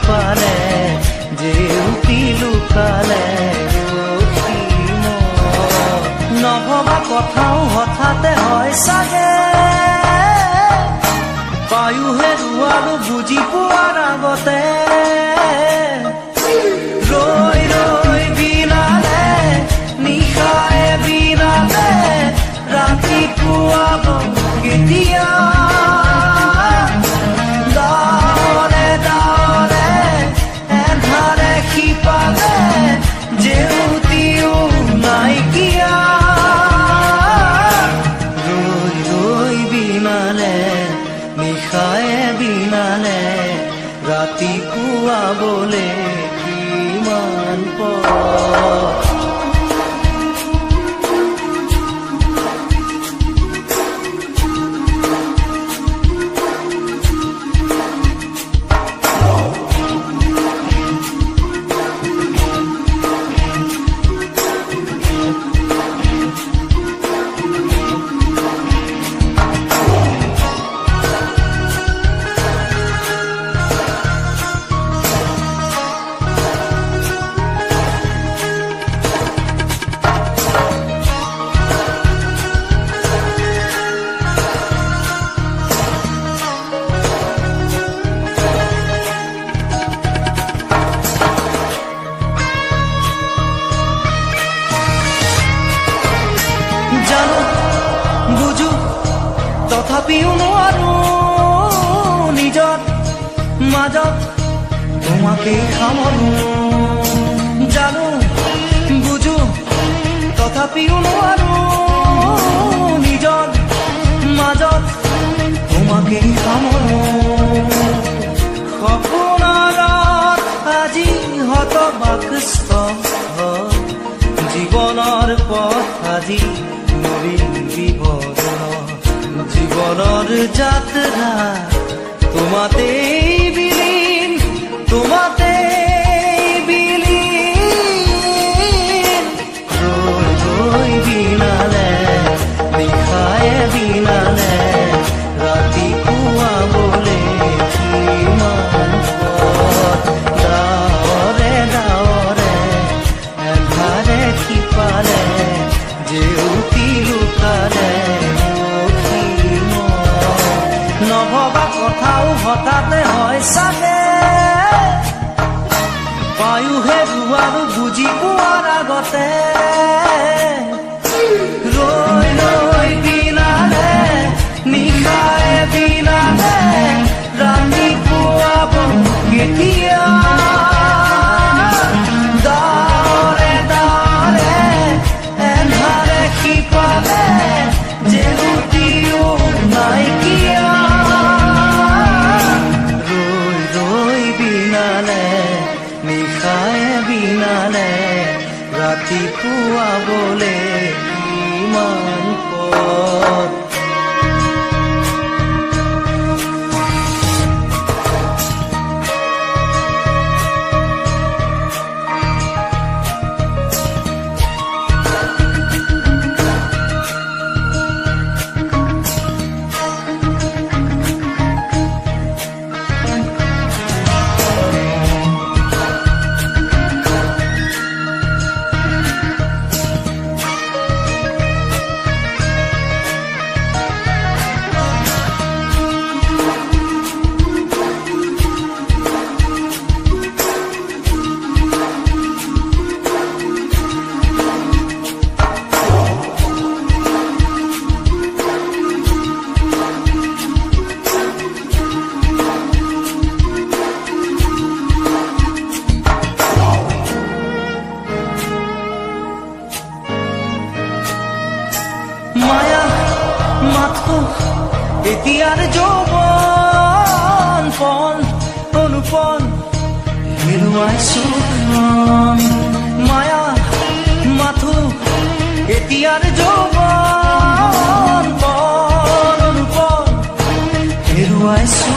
পালে জেউতি লুকালে নভবা কথাও হঠাতে হয় চাগে পায়ুহে ৰুৱাৰো বুজি পোৱাৰ আগতে ৰৈ ৰৈ বিনালে নিশায়ে বিনালে ৰাতিপুৱাব কেতিয়া ডাৱৰে ডাৱৰে এন্ধাৰে সিপালে জেউতিও নাইকিয়া ৰৈ ৰৈ বিনালে নিশায়ে বিনালে ৰাতিপুৱাবলে কিমান পৰ তথাপিও নোৱাৰো নিজৰ মাজত তোমাকেই সামৰো জানো বুজো তথাপিও নোৱাৰো নিজৰ মাজত তোমাকেই সামৰো সপোনত আজি হতবাকস্থ জীৱনৰ পথ আজি নবীন বিবৰণ জীবনৰ যাত্ৰা তোমাতেই বিলীন তোমাতেই বিলীন ৰৈ ৰৈ বিনালে নিশায়ে বিনালে ৰাতিপুৱাবলে কিমান পথ ডাৱৰে ডাৱৰে এন্ধাৰে সিপালে জেউতি লুকালে নভবা কথাও হঠাতে হয় চাগে পায়ুহে ৰুৱাৰো বুজি পোৱাৰ আগতে ৰৈ ৰৈ বিনালে নিশায়ে বিনালে ৰাতিপুৱাব কেতিয়া ডাৱৰে ডাৱৰে এন্ধাৰে সিপালে জেউতিও নাইকিয়া নিশায়ে বিনালে ৰাতিপুৱাবলে কিমান পথ মায়া মাথো এতিয়াৰ যৌৱন পন অনুপন হেৰুৱাইছো মায়া মাথো এতিয়াৰ যৌৱন পন অনুপন হেৰুৱাইছো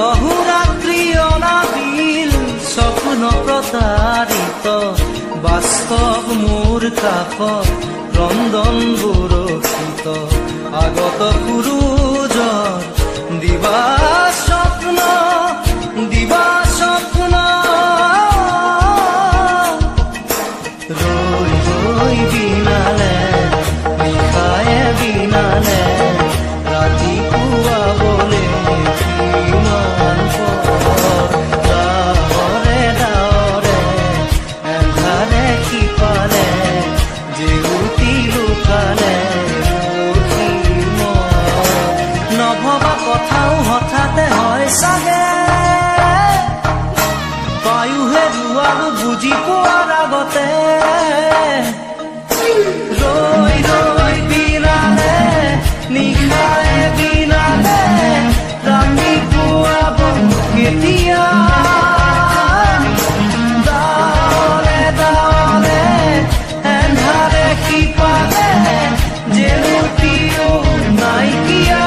অহোৰাত্ৰি অনাবিল স্বপ্ন প্ৰতাৰিত বাস্তৱ মোৰ কাষত ৰন্ধন বুৰক্ষিত আগত সূৰুজৰ দিবা স্বপ্ন বুজি পোৱাৰ আগতে ৰৈ ৰৈ বিনালে নিশাৰে বিনালে ৰাতি পুৱাব কেতিয়া দাৱলে দাৱলে এন্ধাৰে সিপাৰে জেলুটিও নাইকিয়া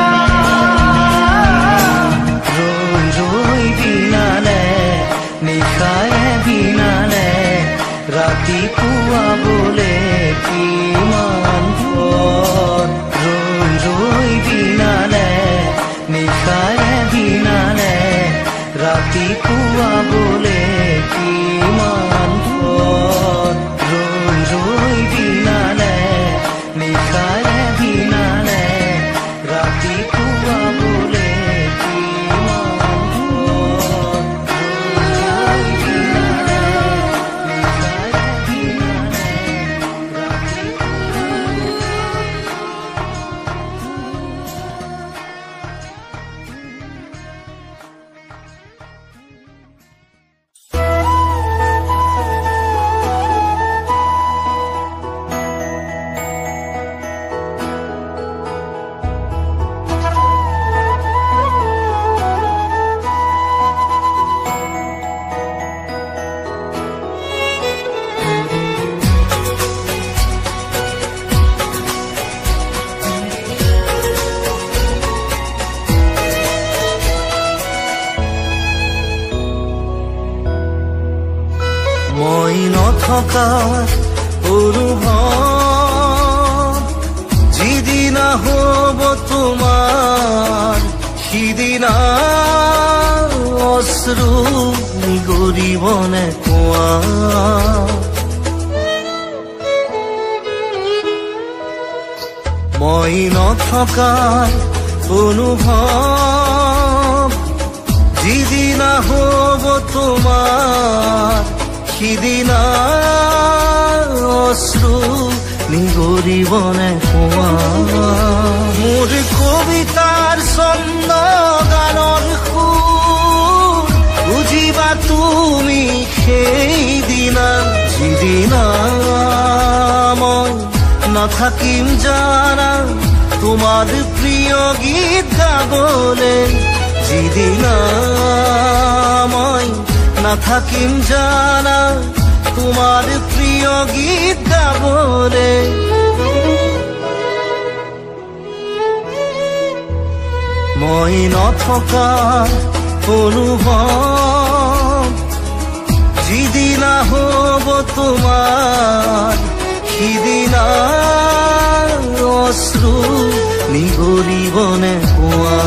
ৰৈ ৰৈ বিনালে নিশাৰে বিনালে ৰাতি পুৱাবলে কিমান পৰ ৰৈ ৰৈ বিনালে নিশাৰে বিনালে ৰাতি পুৱাবলে কিমান পৰ ৰৈ ৰৈ বিনালে নিশাৰে বিনালে ৰাতি পুৱাবলে মই নথকাৰ অনুভৱ যিদিনা হ'ব তোমাৰ সিদিনা অশ্ৰু নিগৰিবনে কোৱা মই নথকাৰ অনুভৱ যিদিনা হ'ব তোমাৰ সিদিনা অশ্ৰু নিগৰিবনে কোৱা মোৰ কবিতাৰ ছন্দ গানৰ সুৰ বুজিবা তুমি সেইদিনা যিদিনা মই নাথাকিম জানা তোমাৰ প্ৰিয় গীত গাবলে যিদিনা মই নাথাকিম জানা তোমাৰ প্ৰিয় গীত গাবলে মই নথকাৰ অনুভৱ যিদিনা হ'ব তোমাৰ সিদিনা অশ্ৰু নিগৰিবনে কোৱা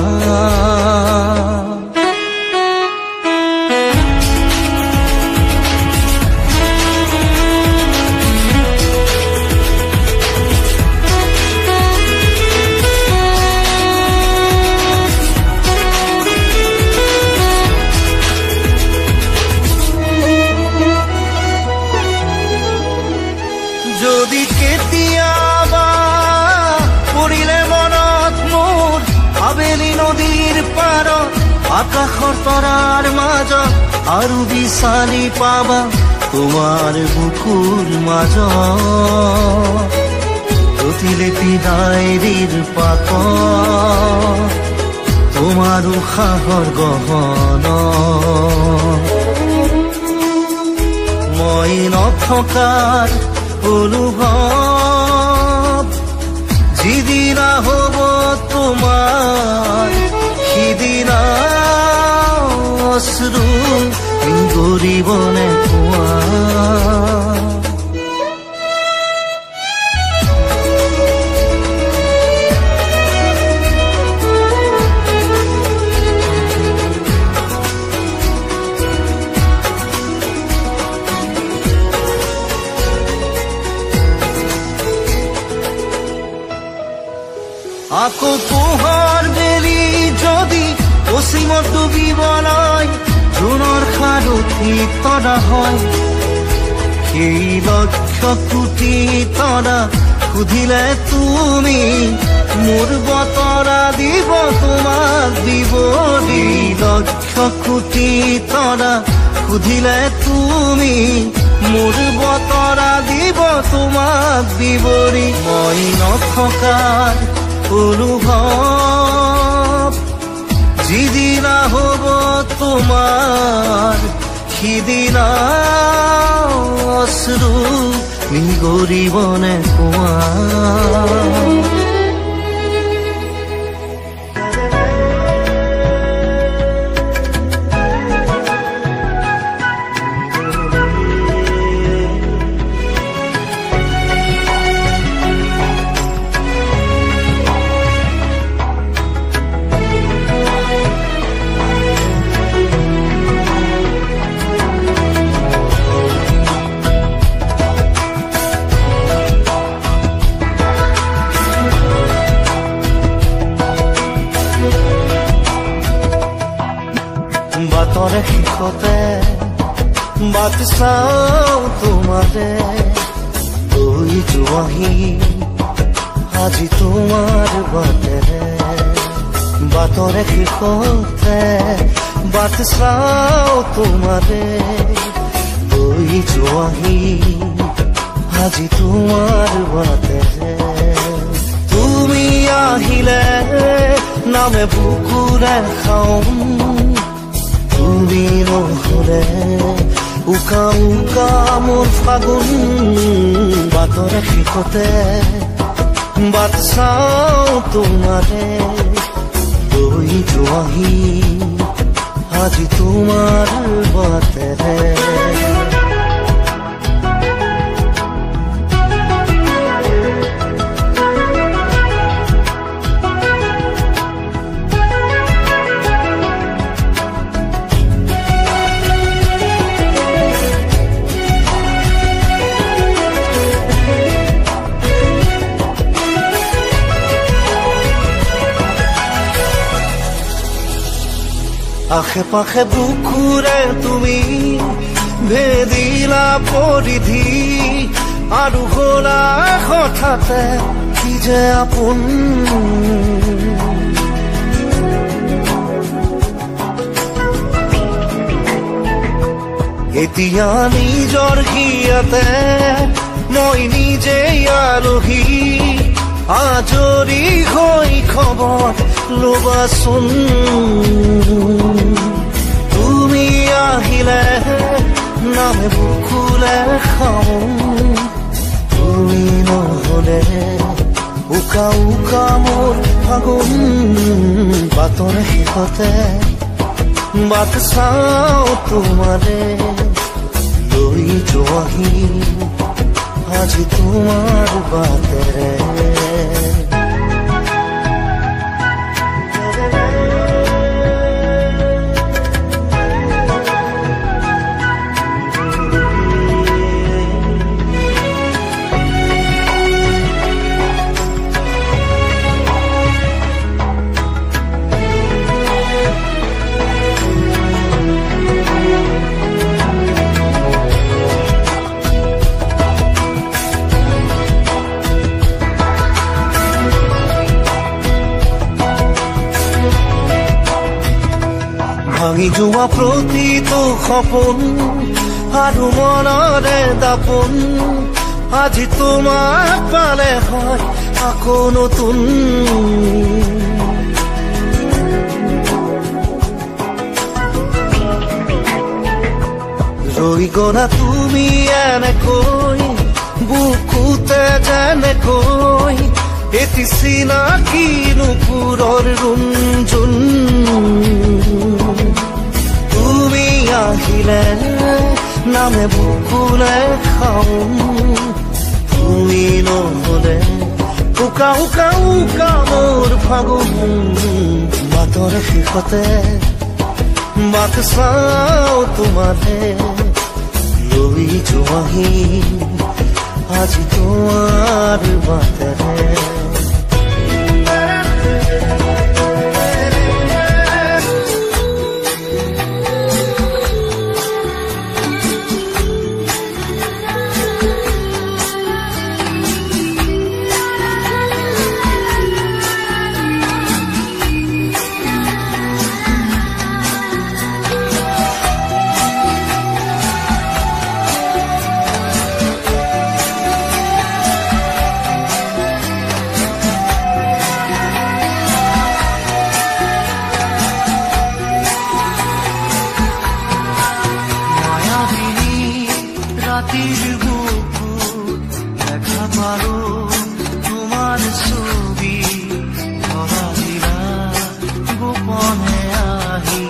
যদি কেতিয়াবা পৰিলে মনত মোৰ আবেলি নদীৰ পাৰত আকাশৰ তৰাৰ মাজত আৰু বিচাৰি পাবা তোমাৰ বুকুৰ মাজত প্ৰতিলিপি ডায়েৰীৰ পাতত তোমাৰ উশাহৰ গহনা মই নথকাৰ অনুভৱ যিদিনা হ'ব তোমাৰ সিদিনা অশ্ৰু নিগৰিবনে কোৱা আকৌ পোহৰ বেলি যদি পশ্চিমত ডুবিবলৈ জোনৰ সাৰথি তৰা হয় সেই লক্ষ কোটি তৰা সুধিলে তুমি মোৰ বতৰা দিব তোমাক দিব লক্ষ কোটি তৰা সুধিলে তুমি মোৰ বতৰা দিব তোমাক বিৱৰি মই নথকাৰ অনুভৱ যিদিনা হ'ব তোমাৰ সিদিনা অশ্ৰু নিগৰিবনে কোৱা বাটৰ শেষতে বাট চাওঁ তোমাৰে গৈ যোৱাহি আজি তোমাৰ বাটেৰে বাটৰ শেষতে বাট চাওঁ তোমাৰে গৈ যোৱাহি আজি তোমাৰ বাটেৰে তুমি আহিলে নামে বুকুৰে খাওঁ তুমি নহলে উকা উকা মোৰ ফাগুন বাটৰ শেষতে বাট চাওঁ তোমাৰে গৈ যোৱাহি আজি তোমাৰ বাটেৰে আশে পাশে বুকুৰে তুমি ভেদিলা পৰিধি আৰু হলা হঠাতে কি যে আপোন এতিয়া নিজৰ হিয়াতে মই নিজে আলহী আজৰি হৈ খবৰ ল'বাচোন তুমি আহিলে নামে বুকুলে খাওঁ তুমি নহলে উকা উকা মোৰ ফাগুন বাটৰ শেষতে বাট চাওঁ তোমাৰে লৈ যোৱাহি আজি তোমাৰ বাটেৰে ভাঙি যোৱা প্ৰতিটো সপোন আৰু মনৰে দাপোন আজি তোমাক পালে হয় আকৌ নতুন ৰৈ গলা তুমি এনেকৈ বুকুতে যেনেকৈ এটি চিনাকি নুপুৰৰ ৰুণজুন তুমি আহিলে নামে বুকুলে খাওঁ তুমি নহলে উকা উকা উকা মোৰ ফাগুন বাটৰ শেষতে বাট চাওঁ তোমাৰে লৈ যোৱাহি আজি তোমাৰ বাটেৰে রাতির বুকুর দেখা পারো তোমার ছবি ধরা দিলা গোপনে আহি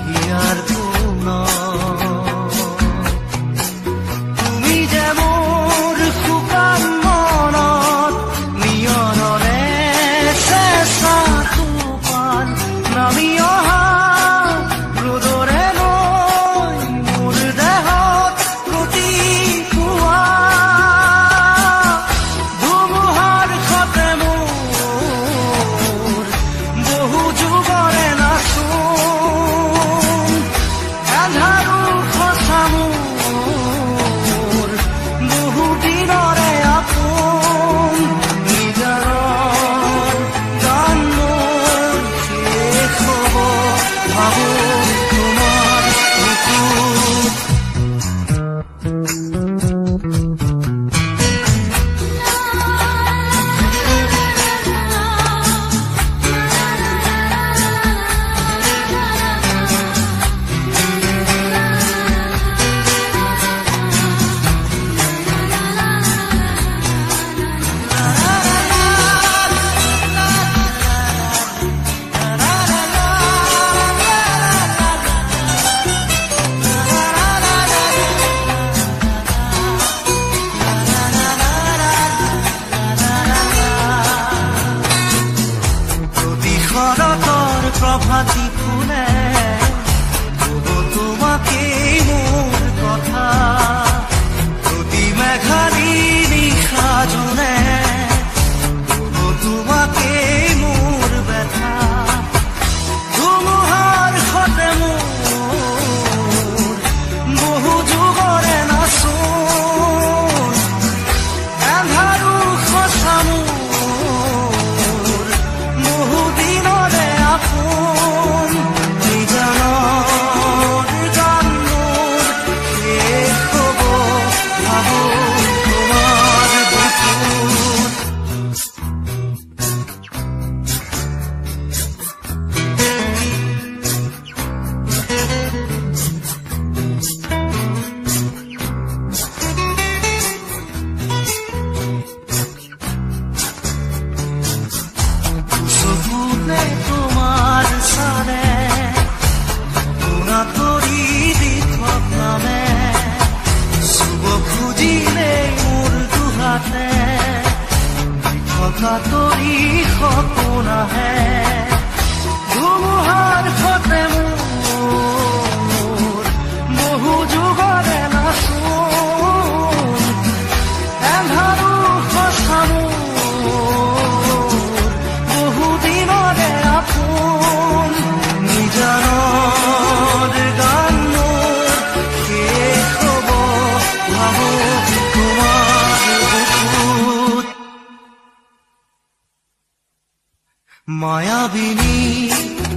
হিয়ার কোন তুমি যে মোর শুকান মনত নিয়নৰে চেঁচা টোপাল নামি অহা ৰ'দৰে লৈ মোৰ দেহত প্ৰতিপুৱা ধুমুহাৰ সতে মোৰ বহু যুগৰে নাচোন আন্ধাৰো সঁচা মোৰ বহু দিনৰে আপোন নিজৰ গান মোৰ শেষ হ'ব ভাবো তোমাৰ বুকুত শৰতৰ প্ৰভাতী ফুলে কব তোমাকেই মোৰ কথা প্ৰতি মেঘালী নিশা জোনে কব তোমাকেই মোৰ ব্যথা ধুমুহাৰ সতে মোৰ বহু যুগৰে নাচোন আন্ধাৰো সঁচা মোৰ বহু দিনৰে আপোন নিজানৰ গান মোৰ শেষ হ'ব ভাবো তোমাৰ বুকুত চকুতে তোমাৰ চালে পোনা তৰি দি থকামে চুব খুজিলে মোৰ দুহাতে থকা তৰি সপোন আহে ধুমুহাৰ সতে মোৰ বহু যুগৰে নাচোন এন্ধাৰো সঁচা মোৰ বহু দিনৰে আপোন নিজানৰ গান মোৰ শেষ হ'ব ভাবো তোমাৰ বুকুত মায়াবিনী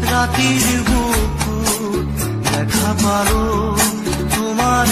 ৰাতিৰ বুকুত দেখা পাৰো তোমাৰ